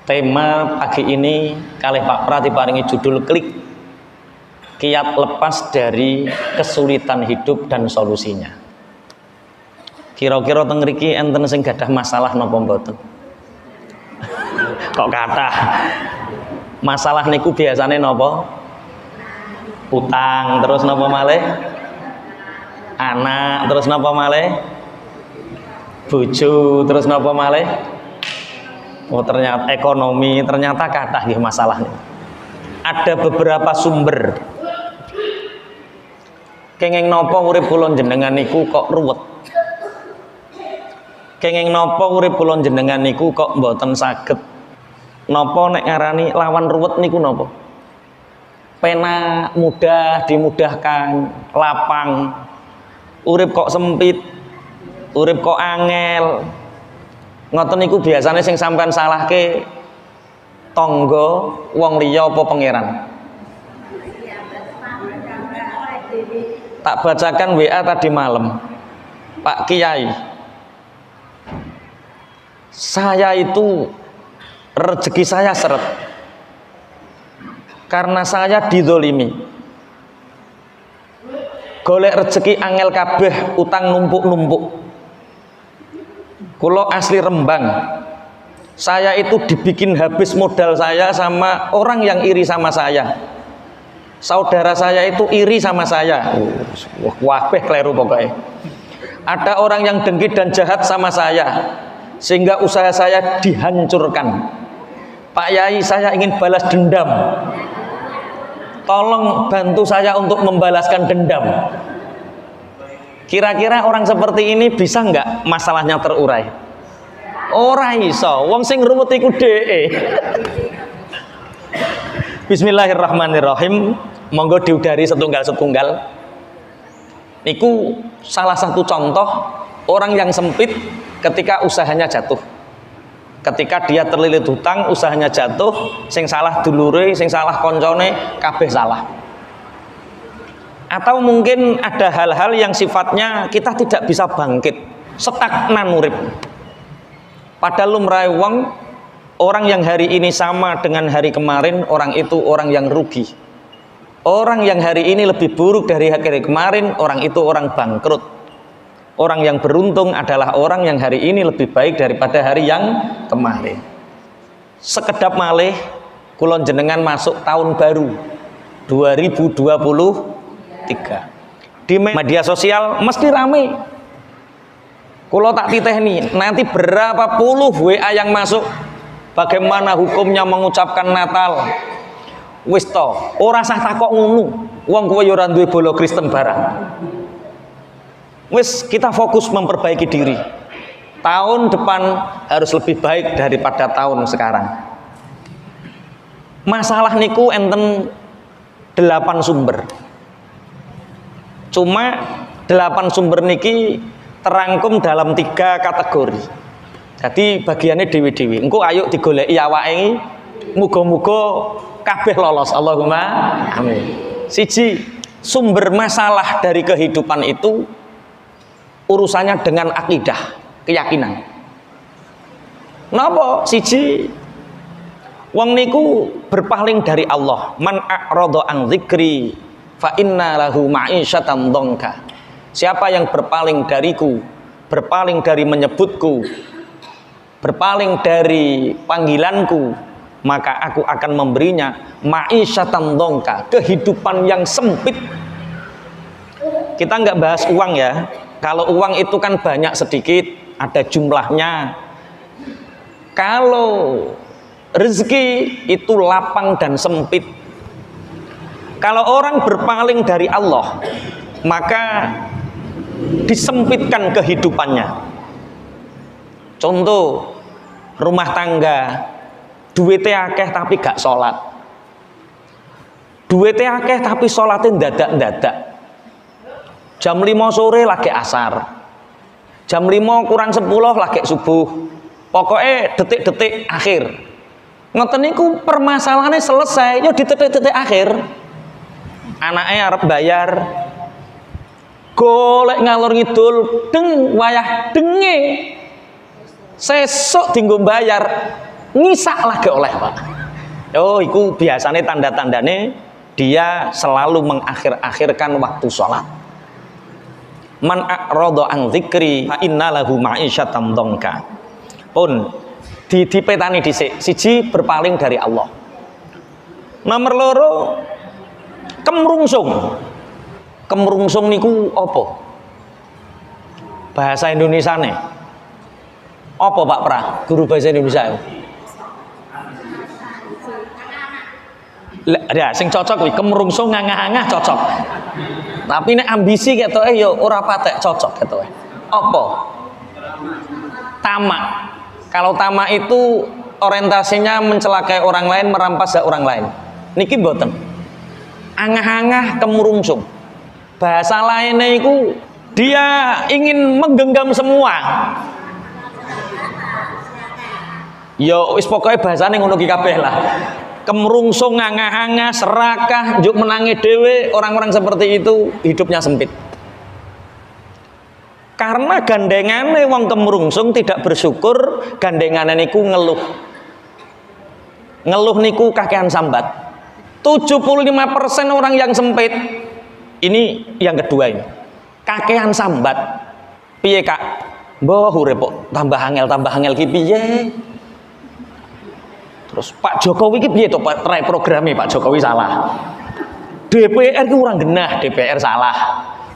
Tema pagi ini kalih Pak Pra diparingi judul klik, kiat lepas dari kesulitan hidup dan solusinya. Kira-kira teng mriki enten sing gadah masalah napa mboten? Kok kathah? Masalah niku biasane napa? Utang, terus napa malih? Anak, terus napa malih? Bojo, terus napa malih? Oh ternyata ekonomi, ternyata kathah nggih masalahnya. Ada beberapa sumber. Kenging napa urip kula jenengan niku kok ruwet. Kenging napa urip kula jenengan niku kok mboten saged. Napa nek ngarani lawan ruwet niku napa? Penak, mudah, dimudahkan, lapang. Urip kok sempit, urip kok angel. Ngoten niku biasanya sing sampean salahke tangga, wong liya apa pangeran. Tak bacakan WA tadi malam, Pak Kiai, saya itu rezeki saya seret karena saya dizolimi. Golek rezeki angel kabeh, utang numpuk-numpuk. Kulo asli Rembang, saya itu dibikin habis modal saya sama orang yang iri sama saya. Saudara saya itu iri sama saya. Wabeh kleru pokoknya. Ada orang yang dengki dan jahat sama saya, sehingga usaha saya dihancurkan. Pak Yai, saya ingin balas dendam. Tolong bantu saya untuk membalaskan dendam. Kira-kira orang seperti ini bisa nggak masalahnya terurai? Ora iso, wong sing ruwet iku dheke. Bismillahirrahmanirrahim. Monggo diudari setunggal-setunggal. Niku salah satu contoh orang yang sempit ketika usahanya jatuh. Ketika dia terlilit hutang, usahanya jatuh, sing salah dulure, sing salah koncone, kabeh salah. Atau mungkin ada hal-hal yang sifatnya kita tidak bisa bangkit, stagnan urip. Padahal lumrahe wong, orang yang hari ini sama dengan hari kemarin, orang itu orang yang rugi. Orang yang hari ini lebih buruk dari hari kemarin, orang itu orang bangkrut. Orang yang beruntung adalah orang yang hari ini lebih baik daripada hari yang kemarin. Sekedap malih kula jenengan masuk tahun baru 2023. Di media sosial mesti rame. Kulo tak titeni, nanti berapa puluh WA yang masuk, bagaimana hukumnya mengucapkan Natal. Wis to, ora sah takok ngono. Wong kowe yo ora duwe bolo Kristen barang. Wis kita fokus memperbaiki diri. Tahun depan harus lebih baik daripada tahun sekarang. Masalah niku enten 8 sumber. Cuma 8 sumber niki terangkum dalam 3 kategori. Jadi bagiannya dewi-dewi. Engko ayo digoleki awake, muga-muga kabeh lolos. Allahumma amin. Siji, sumber masalah dari kehidupan itu urusannya dengan akidah, keyakinan. Napa? Siji, wong niku berpaling dari Allah. Man a'rada an dzikri fa inna lahu ma'isyatan dhanka. Siapa yang berpaling dariku, berpaling dari menyebutku, berpaling dari panggilanku, maka aku akan memberinya ma'isyatan dhanka, kehidupan yang sempit. Kita nggak bahas uang ya. Kalau uang itu kan banyak sedikit, ada jumlahnya. Kalau rezeki itu lapang dan sempit. Kalau orang berpaling dari Allah, maka disempitkan kehidupannya. Contoh, rumah tangga, duitnya akeh tapi gak sholat. Duitnya akeh tapi sholatnya dadak-dadak. Jam 5 sore lagi asar. Jam 5 kurang 10 lagi subuh. Pokoknya detik-detik akhir. Ngoten niku permasalahannya selesai, yo di detik-detik akhir. Anaknya arep bayar, golek ngalor ngidul, wayah denge, sesuk dienggo bayar, ngisak lah gak oleh, Pak. Oh, itu biasanya tanda-tandane dia selalu mengakhir-akhirkan waktu sholat. Man a'rada an dzikri fa innalahu ma'isyatan dhanka. Pun dipetani dhisik. Siji, berpaling dari Allah. Nomor loro, kemrungsung. Kemrungsung niku apa? Bahasa Indonesiane. Apa Pak Pra? Guru bahasa Indonesia. Ya, sing cocok kuwi kemrungsung ngangah-angah cocok. Tapi nek ambisi ketoke ya ora patek cocok ketoke. Apa? Tamak. Kalau tamak itu orientasinya mencelakai orang lain, merampas hak orang lain. Niki mboten. Angah-angah kemrungsung. Bahasa lainnya itu dia ingin menggenggam semua. Yo wis pokoke bahasane ngono ki kabeh lah. Kemrungsung, ngangah-angah, serakah, njuk menangi dhewe, orang-orang seperti itu hidupnya sempit. Karena gandengane wong kemrungsung tidak bersyukur, gandengane niku ngeluh. Ngeluh niku kakean sambat. 75% orang yang sempit. Ini yang kedua ini. Kakean sambat. Piye Kak? Mbah urip kok tambah angel ki piye? Terus Pak Jokowi ki piye to try programe Pak Jokowi salah. DPR ki kurang genah, DPR salah.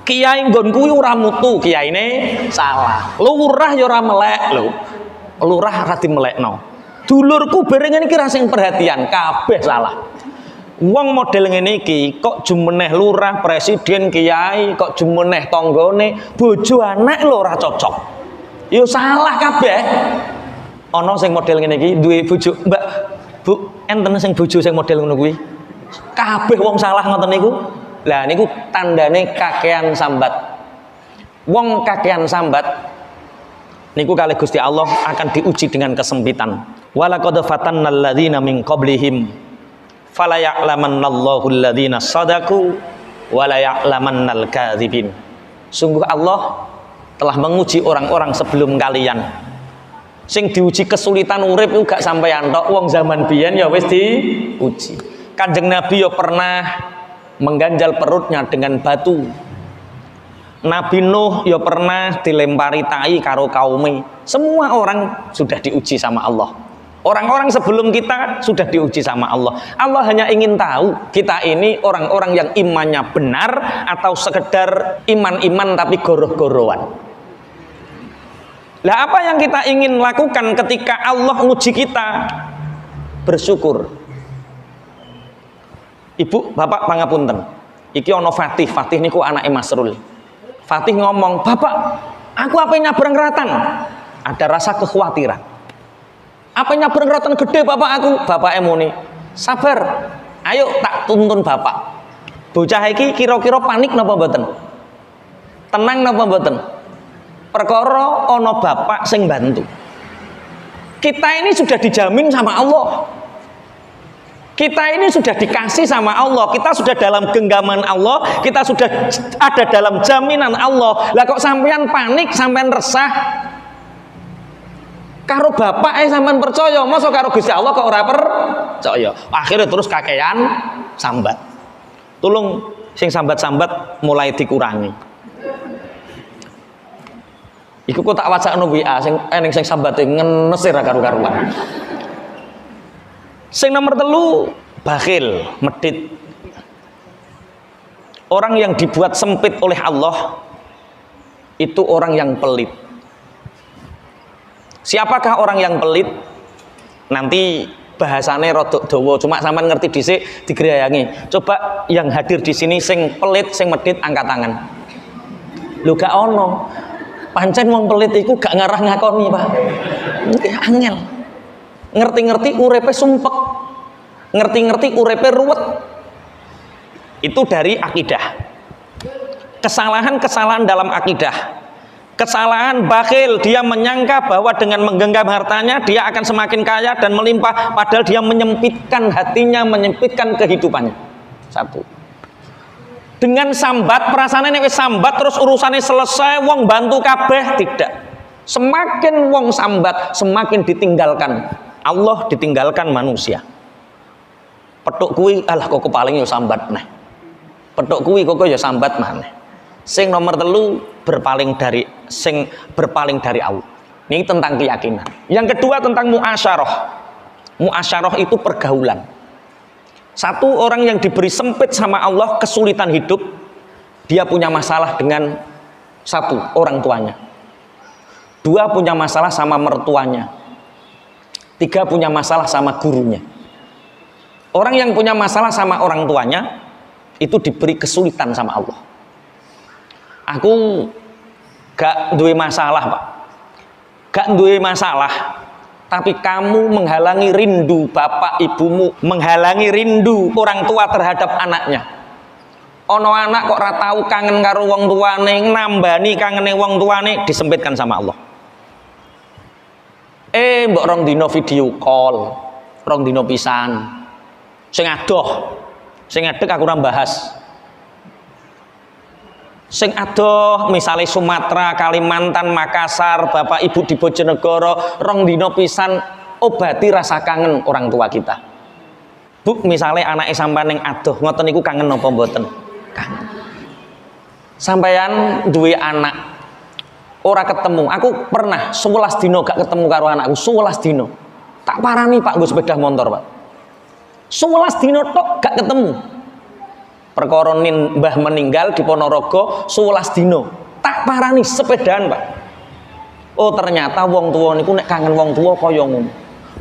Kiai nggon kuwi ora mutu, kiyaine salah. Lurah ya ora melek lho. Lurah ora dimelekno. Dulurku bareng iki ra sing perhatian, kabeh salah. Wong model ngene iki kok jumeneh lurah, presiden, kiai, kok jumeneh tanggane, bojo anak lho ora cocok. Ya salah kabeh. Ana sing model ngene iki duwe bojo, Mbak, Bu, enten sing bojo sing model ngono kuwi. Kabeh wong salah ngoten niku. Lah niku tandane kakean sambat. Wong kakean sambat niku kalih Gusti Allah akan diuji dengan kesempitan. Walaqad fatannal ladzina min qablihim fala ya'lamannallahu alladzina shadaqu wa la ya'lamannal kadzibin. Sungguh Allah telah menguji orang-orang sebelum kalian. Sing diuji kesulitan urip iku gak sampeyan tok, wong zaman biyen ya wis diuji. Kanjeng Nabi ya pernah mengganjal perutnya dengan batu. Nabi Nuh ya pernah dilempari tai karo kaume. Semua orang sudah diuji sama Allah. Orang-orang sebelum kita sudah diuji sama Allah. Allah hanya ingin tahu kita ini orang-orang yang imannya benar atau sekedar iman-iman tapi goroh-gorohan. Lah apa yang kita ingin lakukan ketika Allah nguji kita? Bersyukur. Ibu, bapak pangapunten. Iki ono Fatih niku anake Masrul. Fatih ngomong, "Bapak, aku apa nyabrang ratan?" Ada rasa kekhawatiran. Apa nyabrang ratan gede bapak aku? Bapak muni, "Sabar. Ayo tak tuntun bapak." Bocah iki kira-kira panik napa mboten? Tenang napa mboten? Perkara ono bapak sing bantu. Kita ini sudah dijamin sama Allah. Kita ini sudah dikasih sama Allah, kita sudah dalam genggaman Allah, kita sudah ada dalam jaminan Allah. Lah kok sampean panik, sampean resah? Karo bapak sampean percaya, masa karo Gusti Allah kok ora percaya? Akhirnya terus kakean sambat. Tolong sing sambat-sambat mulai dikurangi. Iku kok tak wacana WA sing eneng sing sambate ngenes ra karu-karuan. Sing nomor 3, bakhil, medit. Orang yang dibuat sempit oleh Allah itu orang yang pelit. Siapakah orang yang pelit? Nanti bahasane rodok dawa, cuma sampean ngerti dhisik digerayangi. Coba yang hadir di sini sing pelit, sing medit angkat tangan. Lho gak ono. Pancen wong pelit iku gak ngarah ngakoni, Pak. Angel. Ngerti-ngerti urepe sumpek, ngerti-ngerti urepe ruwet. Itu dari akidah. Kesalahan-kesalahan dalam akidah. Kesalahan bakhil, dia menyangka bahwa dengan menggenggam hartanya dia akan semakin kaya dan melimpah, padahal dia menyempitkan hatinya, menyempitkan kehidupannya. 1. Dengan sambat, perasaannya wis sambat terus urusannya selesai, wong bantu kabeh, tidak. Semakin wong sambat, semakin ditinggalkan. Allah ditinggalkan manusia. Petuk kuwi alah kok paling yo sambat neh. Petuk kuwi kok yo sambat maneh. Sing nomor telu berpaling dari Allah. Ini tentang keyakinan. Yang kedua tentang muasyarah. Muasyarah itu pergaulan. Satu orang yang diberi sempit sama Allah, kesulitan hidup, dia punya masalah dengan satu orang tuanya. Dua punya masalah sama mertuanya. Tiga punya masalah sama gurunya. Orang yang punya masalah sama orang tuanya itu diberi kesulitan sama Allah. Aku gak duwe masalah, Pak. Gak duwe masalah, tapi kamu menghalangi rindu bapak ibumu, menghalangi rindu orang tua terhadap anaknya. Ono anak kok ora tau kangen karo wong tuane, nambani kangene wong tuane, disempitkan sama Allah. Mbok rong dino video call, rong dino pisan. Sing adoh, sing ngedek aku ora bahas. Sing adoh misalnya Sumatera, Kalimantan, Makassar, bapak ibu di Bojonegoro, rong dino pisan obati rasa kangen orang tua kita. Bu, misalnya anake sampean ning adoh, ngoten niku kangen napa mboten? Kangen. Sampeyan duwe anak ora ketemu. Aku pernah 11 dino gak ketemu karo anakku, 11 dino. Tak parani Pak nggo sepeda motor, Pak. 11 dino tok gak ketemu. Perkara mbah meninggal di Ponorogo 11 dino. Tak parani sepedaan, Pak. Oh, ternyata wong tuwa niku nek kangen wong tuwa kaya ngono.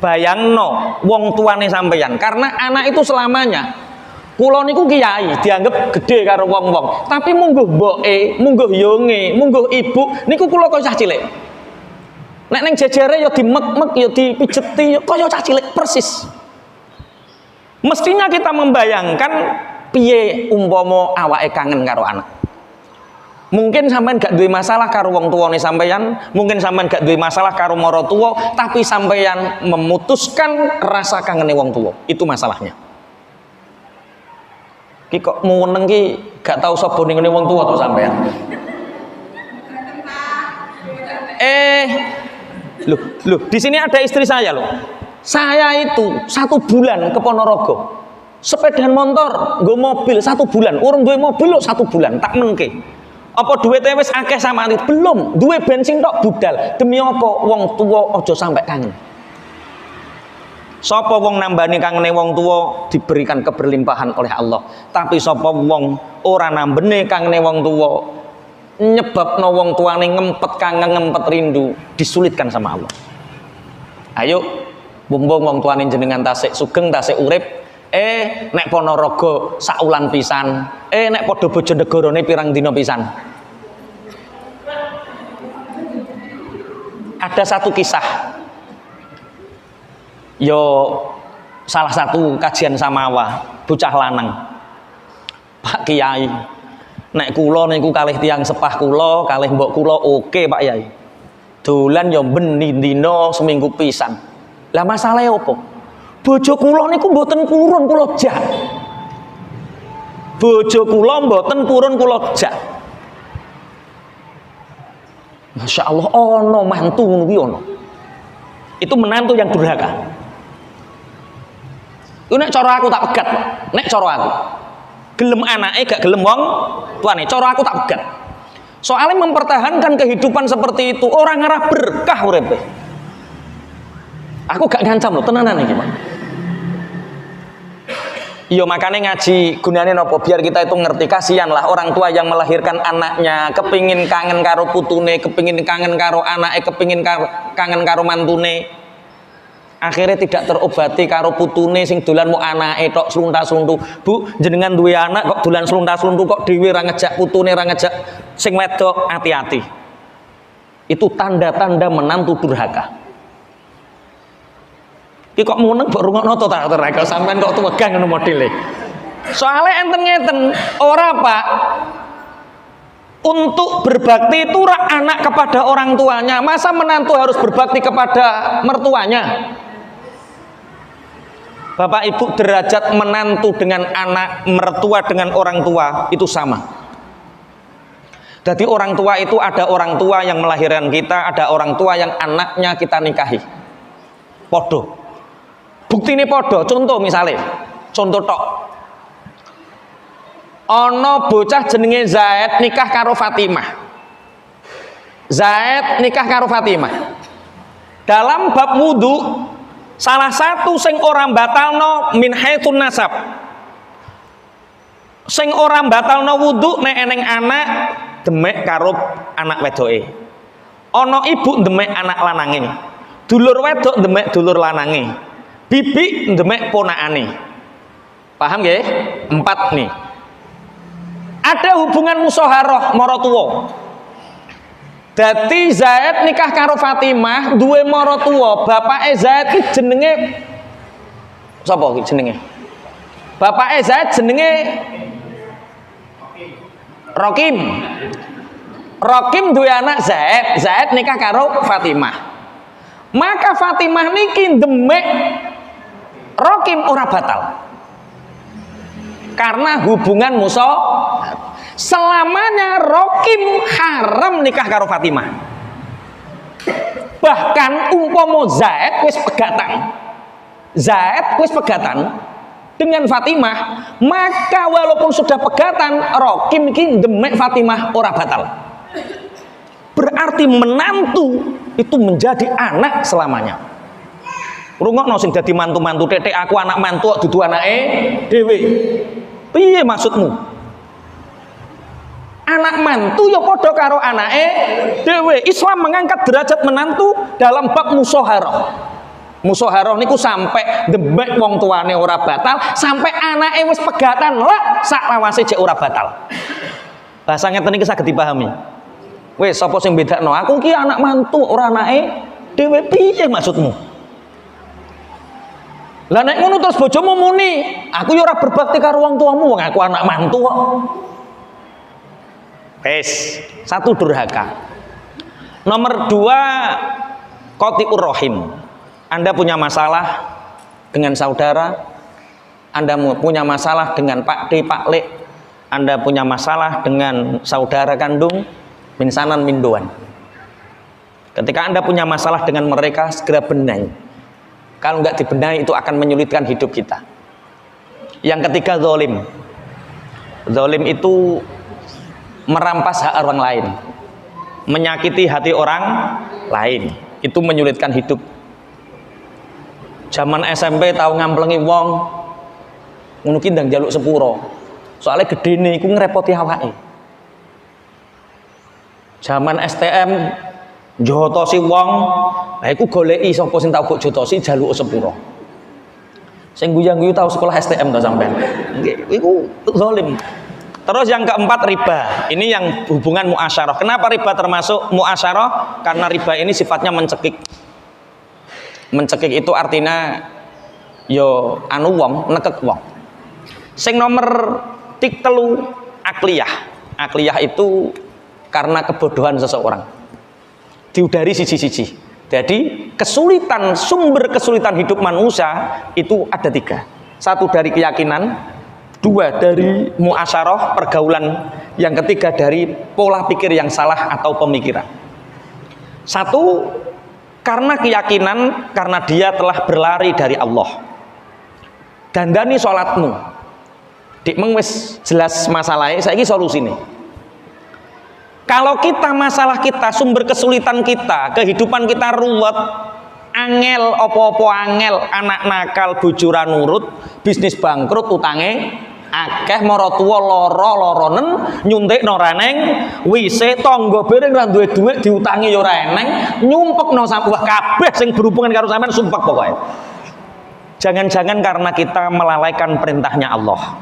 Bayangno wong tuane sampeyan, karena anak itu selamanya. Kula niku kiai, dianggap gede karo wong-wong. Tapi mungguh mboke, mungguh yonge, mungguh ibu niku kula kaya cah cilik. Nek ning jejere ya dimek-mek, ya dipijeti, kaya cah cilik persis. Mestinya kita membayangkan piye umpama awake kangen karo anak. Mungkin sampean gak duwe masalah karo wong tuane sampeyan, mungkin sampean gak duwe masalah karo mara tuwa, tapi sampeyan memutuskan rasa kangene wong tuwa. Itu masalahnya. Ki kok meneng ki gak tau sapa ning ngene wong tuwa to sampeyan. Loh, di sini ada istri saya loh. Saya itu 1 bulan ke Ponorogo, sepedaan motor, nggo mobil 1 bulan, urung duwe mobil lho 1 bulan, tak menke. Apa duwite wis akeh sama itu? Belum, duwe bensin tok budal. Demi apa? Wong tuwa aja sampai kangen. Sapa wong nambani kangene wong tuwa diberikan keberlimpahan oleh Allah. Tapi sapa wong ora nambene kangene wong tuwa, nyebabno wong tuane ngempet kangen, ngempet rindu, disulitkan sama Allah. Ayo bumbung wong tuane jenengan tasik sugeng, tasik urip, nek Ponorogo saulan pisan, nek padha Bojonegarone pirang dina pisan. Ada satu kisah, yo salah satu kajian samawa, bocah lanang, Pak Kiai, nek kula niku kalih tiyang sepah kula, kalih mbok kula oke Pak Yai, dolan yo ben dina seminggu pisan. Lah masalahe opo? Bojo kula niku mboten purun kula jak. Bojo kula mboten purun kula jak. Masya Allah, ono mantu ngono kuwi ono. Itu menantu yang durhaka. Iku nek cara aku tak pegat, Pak. Nek cara aku. Gelem anake gak gelem wong tuane, cara aku tak pegat. Soalnya mempertahankan kehidupan seperti itu orang ngarah berkah uripe. Aku gak ngancam loh, tenanan iki, Pak. Iya makanya ngaji gunane nopo biar kita itu ngerti. Kasihan lah orang tua yang melahirkan anaknya kepingin kangen karo putune, kepingin kangen karo anake, kepingin kangen karo mantune, akhirnya tidak terobati karo putune sing dolan mu anake tok slunta-sluntu. Bu, jenengan duwe anak kok dolan slunta-sluntu kok dhewe ra ngejak putune, ra ngejak sing wedok, hati-hati. Itu tanda-tanda menantu durhaka. Ki kok muneng mbok rungokno to tak teraka sampean kok tuwegang ngono modele. Soale enten ngeten, ora Pak. Untuk berbakti itu anak kepada orang tuanya, masa menantu harus berbakti kepada mertuanya? Bapak Ibu, derajat menantu dengan anak, mertua dengan orang tua itu sama. Jadi orang tua itu ada orang tua yang melahirkan kita, ada orang tua yang anaknya kita nikahi. Podo. Buktine padha, contoh misale, contoh tok. Ana bocah jenenge Zaid nikah karo Fatimah. Zaid nikah karo Fatimah. Dalam bab wudu, salah satu sing ora batalno min haitsun nasab. Sing ora batalno wudu nek eneng anak demek karo anak wedoke. Ana ibu demek anak lanange. Dulur wedok demek dulur lanange. Bibi demek ponakane. Paham nggih? 4 nih. Ada hubungan musyawarah maratuwa. Dadi Zaid nikah karo Fatimah duwe maratuwa. Bapake Zaid ki jenenge sapa ki jenenge? Bapake Zaid jenenge Rokim. Rokim duwe anak Zaid. Zaid nikah karo Fatimah. Maka Fatimah niki demek Rokim ora batal. Karena hubungan musyawarah. Selamanya Rokim haram nikah karo Fatimah. Bahkan umpama Zaid wis pegatan. Zaid wis pegatan dengan Fatimah, maka walaupun sudah pegatan, Rokim iki demek Fatimah ora batal. Berarti menantu itu menjadi anak selamanya. Rungokno sing dadi mantu-mantu tetek aku anak mantu kok dudu anake dhewe. Piye maksudmu? Anak mantu ya padha karo anake dhewe. Islam mengangkat derajat menantu dalam bab musyawarah. Musyawarah niku sampai demek wong tuane ora batal, sampai anake wis pegatan lah sak lawase cek ora batal. Bahasa ngeten iki saged dipahami. Wis sapa sing bedakno? Aku ki anak mantu ora anake dhewe. Piye maksudmu? Lah nek ngono terus bojomu muni, aku ya ora berbakti karo wong tuamu, wong aku anak mantu kok. Wes, satu durhaka. Nomor 2, qati'ur rahim. Anda punya masalah dengan saudara, Anda punya masalah dengan Pak D, Pak Le, Anda punya masalah dengan saudara kandung, minsanan mindoan. Ketika Anda punya masalah dengan mereka, segera benahi. Kalau nggak dibenahi itu akan menyulitkan hidup kita. Yang ketiga, zalim. Zalim itu merampas hak orang lain, menyakiti hati orang lain, itu menyulitkan hidup. Zaman SMP tahu ngamplengi wong, ngono ki ndang njaluk sepuro. Soalnya gedene iku ngrepoti awake. Zaman STM jotosi wong, nah iku goleki sapa sing tau mbok jotosi jaluk sepuro. Sing guyang-guyu tahu sekolah STM to sampean. Nggih, iku zalim. Terus yang keempat, riba. Ini yang hubungan muasyarah. Kenapa riba termasuk muasyarah? Karena riba ini sifatnya mencekik. Mencekik itu artinya yo anu wong nekek wong. Sing nomor 3 akliyah. Akliyah itu karena kebodohan seseorang. Diudari siji-siji. Jadi kesulitan, sumber kesulitan hidup manusia itu ada 3. 1 dari keyakinan, 2 dari muasyarah, pergaulan, yang ketiga dari pola pikir yang salah atau pemikiran. 1 karena keyakinan, karena dia telah berlari dari Allah. Dandani sholatmu. Dik mengwis jelas masalahnya, saiki solusine. Kalau kita masalah kita, sumber kesulitan kita, kehidupan kita ruwet, angel opo-opo angel, anak nakal, bojo ra nurut, bisnis bangkrut, utange akeh, maratuwa lara-laranen, nyuntikno ra eneng, wise tangga bareng ra duwe dhuwit, diutangi ya ora eneng, nyumpekno wah kabeh sing berhubungan karo sampean sumpek pokoke. Jangan-jangan karena kita melalaikan perintahnya Allah.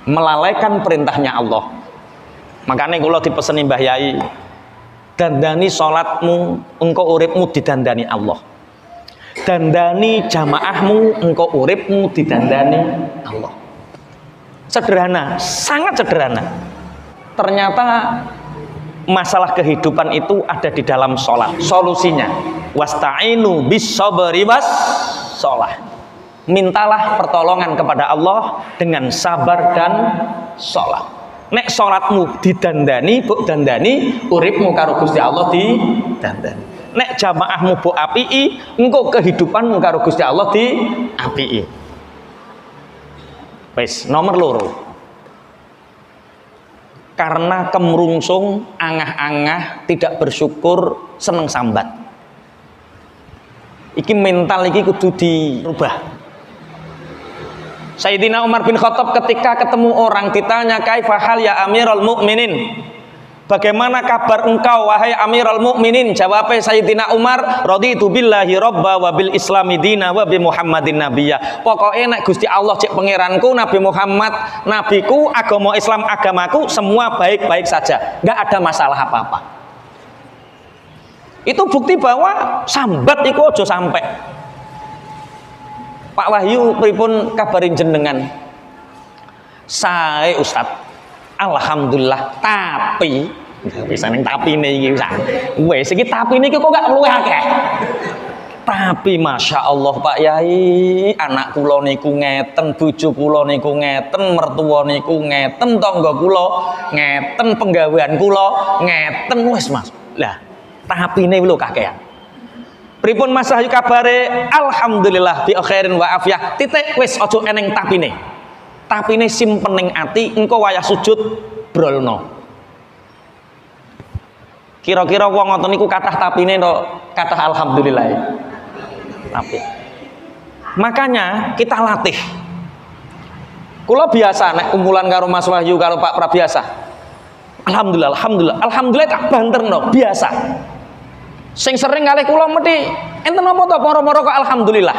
Melalaikan perintahnya Allah. Makanya kula dipeseni Mbah Yai, dandani salatmu, engkau uripmu didandani Allah. Dandani jamaahmu, engkau uripmu didandani Allah. Sederhana, sangat sederhana. Ternyata masalah kehidupan itu ada di dalam sholat. Solusinya, wasta'inu bis sabri was sholat. Mintalah pertolongan kepada Allah dengan sabar dan sholat. Nek sholatmu didandani, buk dandani, uripmu karo Gusti Allah didandani. nek jamaahmu mbok apiki, engko kehidupanmu karo Gusti Allah di apiki. Wis, nomor loro. Karena kemrungsung, angah-angah, tidak bersyukur, seneng sambat. Iki mental iki kudu dirubah. Sayyidina Umar bin Khattab ketika ketemu orang ditanya, kaifahal ya Amirul Mukminin, bagaimana kabar engkau wahai Amirul Mukminin? Jawabnya Sayyidina Umar, raditu billahi robba wa bil islami dina wa bi Muhammadin nabiyya. Pokoknya nek Gusti Allah cek pangeranku, Nabi Muhammad nabiku, agama Islam agamaku, semua baik-baik saja, nggak ada masalah apa-apa. Itu bukti bahwa sambat iku aja sampai. Pak Wahyu pripun kabarin jenengan? Sae Ustad, alhamdulillah, tapi bisa neng tapi nih iki bisa. Wes iki tapi nih kok gak luwih akeh. Tapi masya Allah Pak Yai, anak kula niku ngeten, bojo kula niku ngeten, mertua niku ngeten, tangga kula ngeten, penggawean kula ngeten, wes Mas. Lah, tapi nih lho kakean. Pripun Mas Wahyu kabare? Alhamdulillah bi khairin wa afiyah. Titik, wis aja eneng tapine. Tapine simpen ning ati, engko wayah sujud brolno. Kira-kira wong ngoten niku kathah tapine to, kathah alhamdulillah. Tapi makanya kita latih. Kula biasa nek kumpulan karo Mas Wahyu karo Pak Prabiasa. Alhamdulillah, alhamdulillah, alhamdulillah tak banterno biasa. Sing sering kalih kula mesti enten apa to moro-moro kok alhamdulillah.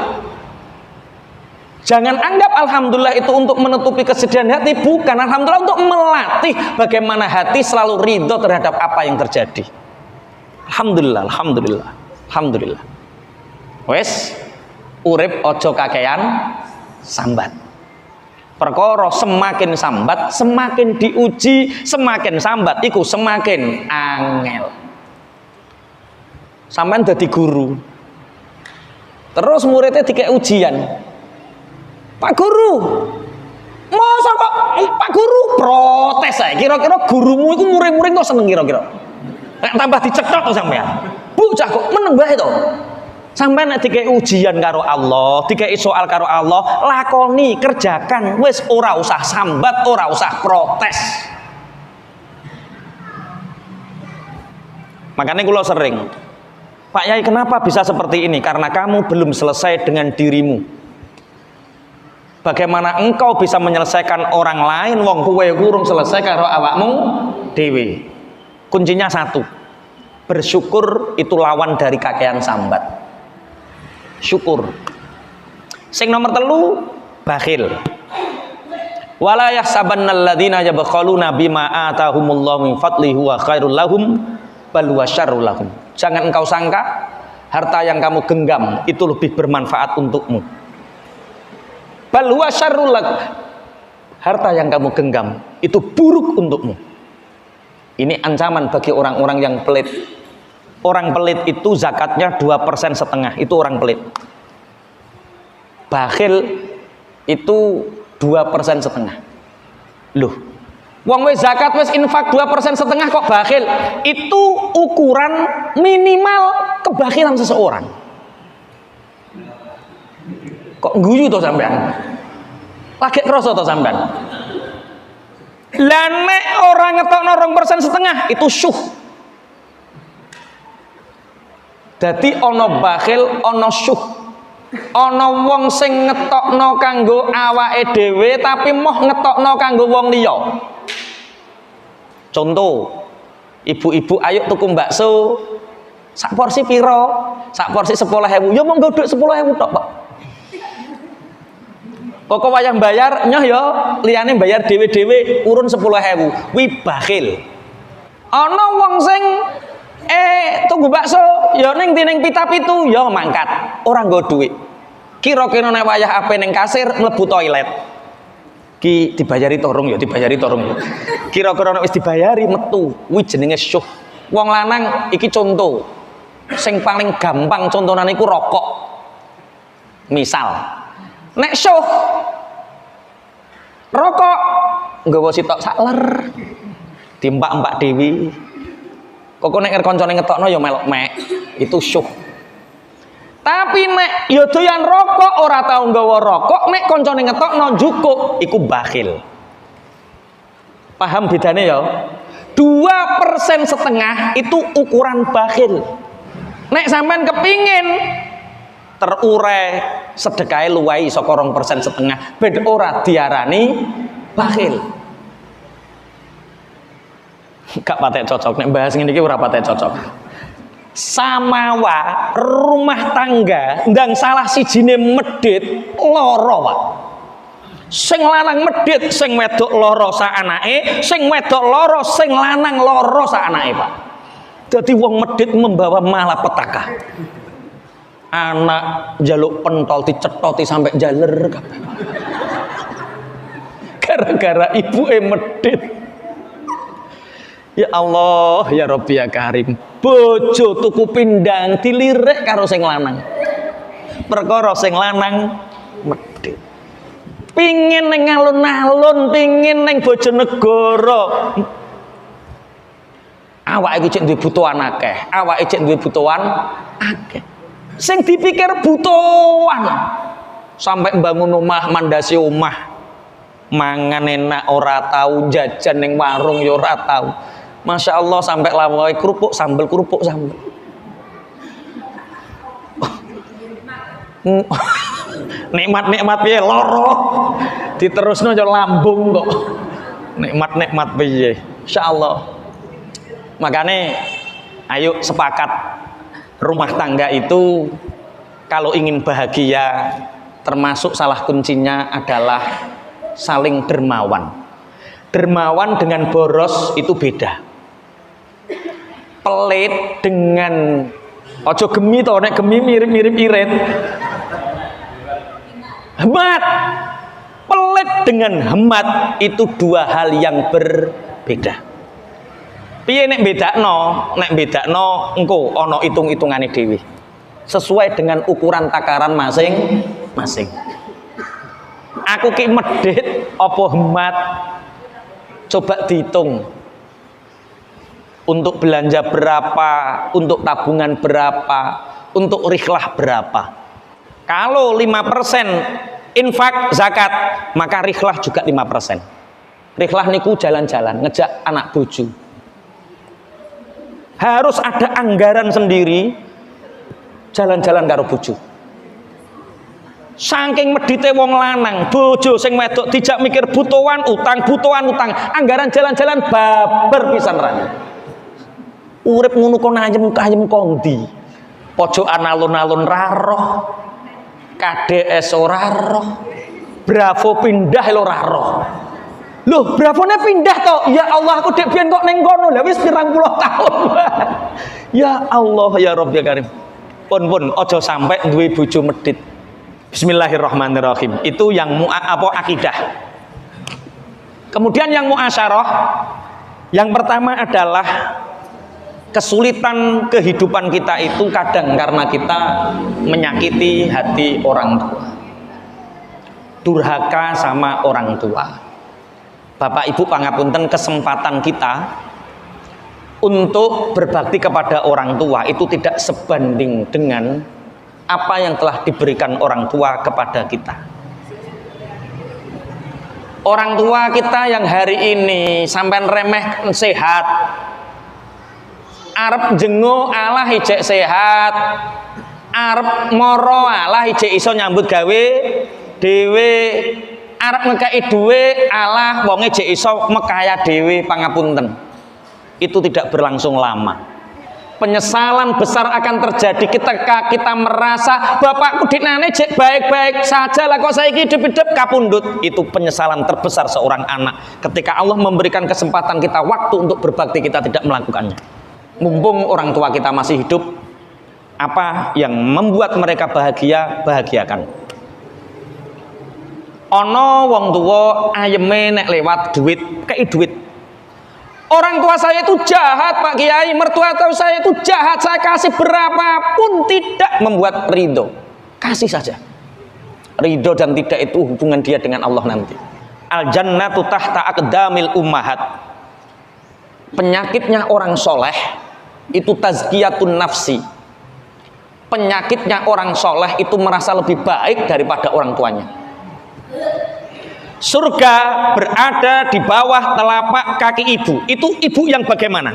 Jangan anggap alhamdulillah itu untuk menutupi kesedihan hati, bukan. Alhamdulillah untuk melatih bagaimana hati selalu ridho terhadap apa yang terjadi. Alhamdulillah, alhamdulillah, alhamdulillah. Wes, urip ojo kakean sambat. Perkara semakin sambat, semakin diuji, semakin sambat iku semakin angel. Sampean dadi guru, terus muridnya dikek ujian. Pak Guru, masa kok Pak Guru protes saya. Kira-kira gurumu itu murid-murid kok seneng kira-kira. Tambah dicekok to sampean. Bocah kok meneng bae to. Sampean nek dikek ujian karo Allah, dikek soal karo Allah, lakoni, kerjakan, wis ora usah sambat, ora usah protes. Makanya kula sering, Pak Yai, kenapa bisa seperti ini? Karena kamu belum selesai dengan dirimu. Bagaimana engkau bisa menyelesaikan orang lain wong kowe kurung selesai karo awakmu dhewe? Kuncinya satu. Bersyukur itu lawan dari kakean sambat. Syukur. Sing nomor telu, bakhil. Wala yahsabannal ladzina yabkhaluna bima atahumullahu min fadlihi huwa khairul lahum bal huwa syarrul lahum. Jangan engkau sangka harta yang kamu genggam itu lebih bermanfaat untukmu. Bal huwa syarrul lakum. Harta yang kamu genggam itu buruk untukmu. Ini ancaman bagi orang-orang yang pelit. Orang pelit itu zakatnya 2,5%, itu orang pelit. Bakhil itu 2,5%. Loh, wong wis zakat wis infak 2,5% kok bakhil? Itu ukuran minimal kebakhilan seseorang. Kok guyu to sampean? Lagi krasa to sampean? Lah nek ora ngetokno 2,5% itu syuh. Dadi ana bakhil, ana syuh. Ana wong sing ngetokno kanggo awake dhewe tapi moh ngetokno kanggo wong liya. Contoh, ibu-ibu ayo tuku bakso. Sak porsi piro? Sak porsi 10.000. Ya monggo dhuwit 10.000 tok, Pak. Kok wayang bayar nyoh ya liyane bayar dhewe-dhewe urun 10.000. Wi bakhil. Ana wong sing tunggu bakso ya ning tining pita-pitu ya mangkat, ora nggo dhuwit. Kira-kira nek wayah ape ning kasir mlebu toilet. Ki dibayari torung ya, dibayari torung ya. Kira-kira nek wis dibayari metu, kuwi jenenge syuh. Wong lanang iki contoh. Sing paling gampang contohane iku rokok. Misal, nek syuh rokok nggawa sitok sakler. Diempak-empak dewi. Kok nek kancane ngetokno ya melok mek. itu syuh. Tapi nek ya doyan rokok ora tau nggawa rokok, nek koncone ngetokno njukuk iku bakhil. Paham bedane ya? 2,5% itu ukuran bakhil. Nek sampean kepingin terurai sedekahe luwai saka 2,5%, ben ora diarani bakhil. Gak patek cocok nek bahas ngene iki ora patek cocok. Samawa rumah tangga ndang salah sijine medhit lara wae. Sing lanang medhit, sing wedok lara sak anake, sing wedok lara, sing lanang lara sak anake, Pak. Dadi wong medhit membawa malapetaka. Anak jaluk pentol dicethoti sampai jaler kabeh. Gara-gara ibuke medhit. Ya Allah, ya Rabbi ya Karim. Bojo tuku pindang dilirik karo sing lanang. Perkara sing lanang medhit. Pingin ning alun-alun, pingin ning Bojonegoro. Awake iki cek duwe butuhan akeh, awake cek duwe butuhan akeh. Sing dipikir butuhan. Sampai mbangun omah, mandasi omah. Mangan enak ora tahu, jajan ning warung ya ora tahu. Masya Allah sampai lawai kerupuk sambel nikmat piye loro diterusno aja lambung kok nikmat piye insyaallah. Makanya ayo sepakat rumah tangga itu kalau ingin bahagia termasuk salah kuncinya adalah saling dermawan. Dermawan dengan boros itu beda. Pelit dengan ojo gemi to, nek gemi mirip-mirip irit. Hemat. Pelit dengan hemat itu dua hal yang berbeda. Piye nek bedakno engko ana hitung-hitungane dhewe. Sesuai dengan ukuran takaran masing-masing. Aku ki medhit apa hemat? Coba dihitung. Untuk belanja berapa, untuk tabungan berapa, untuk rihlah berapa. Kalau 5% infak zakat, maka rihlah juga 5%. Rihlah niku jalan-jalan, ngejak anak bojo. Harus ada anggaran sendiri jalan-jalan karo bojo. Saking medite wong lanang, bojo sing wedok dijak mikir butuhan utang, anggaran jalan-jalan babar pisan rane. Urip ngono kok ayem kondi. Pojokan alun-alun ra roh. KDS ora roh. Bravo pindah lho ora roh. Loh, bravone pindah to? Ya Allah, aku dek biyen kok ning kono. Lah wis 30 tahun. Ya Allah, ya Rabb ya Karim. Pun aja sampai duwe bojo medhit. Bismillahirrahmanirrahim. Itu yang akidah. Kemudian yang muasyarah, yang pertama adalah kesulitan kehidupan kita itu kadang karena kita menyakiti hati orang tua. Durhaka sama orang tua. Bapak Ibu pangapunten, kesempatan kita untuk berbakti kepada orang tua itu tidak sebanding dengan apa yang telah diberikan orang tua kepada kita. Orang tua kita yang hari ini sampai remeh sehat, arep jengo alah ijek sehat, arep moro alah ijek iso nyambut gawe dhewe, arep ngekeki dhuwit alah wonge ijek iso mekaya dhewe pangapunten. Itu tidak berlangsung lama. Penyesalan besar akan terjadi ketika kita merasa bapakku dinane jek baik-baik saja lah kok saiki hidup-hidup kapundhut. Itu penyesalan terbesar seorang anak ketika Allah memberikan kesempatan kita waktu untuk berbakti kita tidak melakukannya. Mumpung orang tua kita masih hidup, apa yang membuat mereka bahagia, bahagiakan. Ono wong tua ayeme nek lewat duit, kei duit. Orang tua saya itu jahat Pak Kiai, mertua tahu saya itu jahat, saya kasih berapapun tidak membuat ridho. Kasih saja. Ridho dan tidak itu hubungan dia dengan Allah nanti. Al jannatu tahta aqdamil ummahat. Penyakitnya orang soleh itu tazkiyatun nafsi. penyakitnya orang soleh itu merasa lebih baik daripada orang tuanya. Surga berada di bawah telapak kaki ibu. Itu ibu yang bagaimana?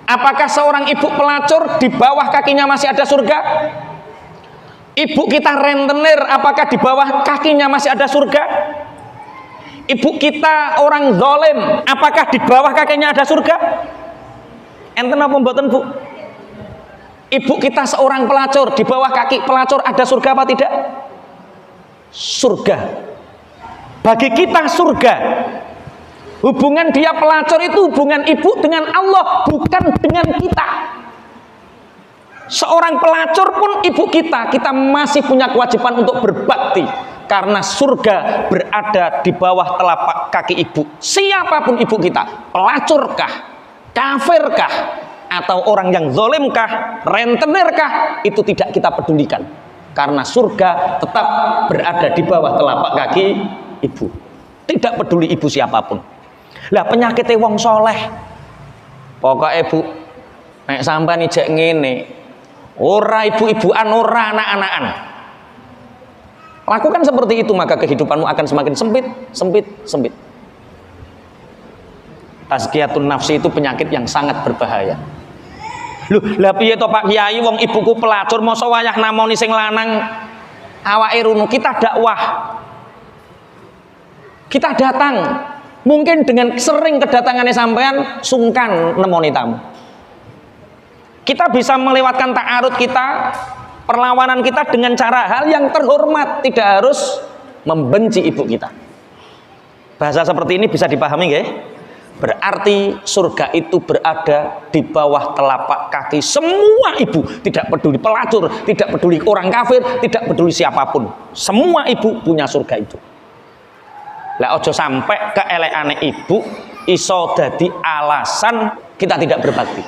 Apakah seorang ibu pelacur di bawah kakinya masih ada surga? Ibu kita rentenir, apakah di bawah kakinya masih ada surga? Ibu kita orang zalim, apakah di bawah kakinya ada surga? Enten apa mboten, Bu? Ibu kita seorang pelacur, di bawah kaki pelacur ada surga apa tidak? Surga. Bagi kita surga. Hubungan dia pelacur itu hubungan ibu dengan Allah, bukan dengan kita. Seorang pelacur pun ibu kita masih punya kewajiban untuk berbakti, karena surga berada di bawah telapak kaki ibu. Siapapun ibu kita, pelacurkah, kafirkah, atau orang yang zalimkah, rentenirkah, itu tidak kita pedulikan, karena surga tetap berada di bawah telapak kaki ibu. Tidak peduli ibu siapapun. Lah penyakitnya wong soleh, pokoknya ibu nek sampean ijek ngene, ora ibu-ibuan, ora anak-anakan, lakukan seperti itu, maka kehidupanmu akan semakin sempit. Tazkiyatun nafsi itu penyakit yang sangat berbahaya. Loh, lah piye to Pak Kiai, wong ibuku pelacur, masa wayah namoni sing lanang awake runu. Kita dakwah, kita datang, mungkin dengan sering kedatangannya sampean sungkan nemoni tamu. Kita bisa melewatkan ta'arud kita, perlawanan kita dengan cara hal yang terhormat, tidak harus membenci ibu kita. Bahasa seperti ini bisa dipahami nggih? Berarti surga itu berada di bawah telapak kaki semua ibu, tidak peduli pelacur, tidak peduli orang kafir, tidak peduli siapapun. Semua ibu punya surga itu. Lah ojo sampai keelekane ibu iso dadi alasan kita tidak berbakti.